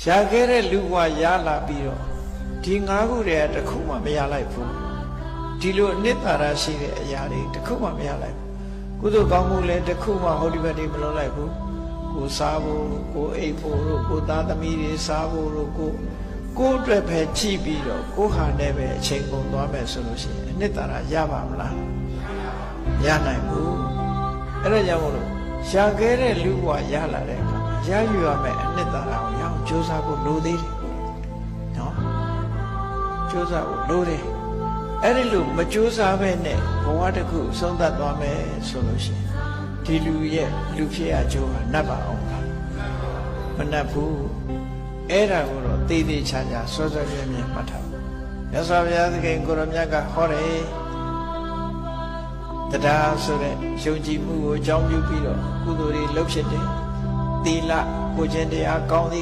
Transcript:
ရှာခဲ့တဲ့လူဘဝရလာပြီးတော့ဒီ၅ခုတည်းတခုမှမရလိုက်ဘူးဒီလိုအနှစ်သာရရှိတဲ့အရာတွေတခုမှမရလိုက်ဘူးကုသိုလ်ကောင်းမှုလည်းတခုမှဟောဒီဘက်တွေမလုပ်လိုက်ဘူးကိုစားဖို့ကိုအိပ်ဖို့တို့ကိုသားသမီးတွေစားဖို့တို့ကိုအတွက်ပဲကြည့်ပြီးတော့ကိုဟာနဲ့ပဲအချိန်ကုန်သွားမယ်ဆိုလို့ရှိရင်အနှစ်သာရရပါမလားရနိုင်ဘူးအဲ့ဒါကြောင့်မို့လို့ရှာခဲ့တဲ့လူဘဝရလာတဲ့အခါရယူရမယ်အနှစ်သာရကိုရအောင်ကြိုးစားဖို့လိုသေးတယ်နော်ကြိုးစားဖို့လိုတယ်အဲ့ဒီလိုမကြိုးစားပဲနဲ့ဘဝတစ်ခုဆုံးသက်သွားမယ်ဆိုလို့ရှိရင်ဒီလူရဲ့လူဖြစ်ရကြိုးဟာနှက်ပါအောင်လားမနှက်ဘူးအဲ့ဒါကိုတော့သေသေးချာချာစောစောမြဲမြဲမှတ်ထားမြတ်စွာဘုရားသခင်ကိုရမြတ်ကဟောတယ်တရားဆိုတဲ့ယုံကြည်မှုကိုအကြောင်းပြုပြီးတော့ကုသိုလ်တွေလုပ်ဖြစ်တယ်သီလကိုကျင့်တရားကောင်းသည်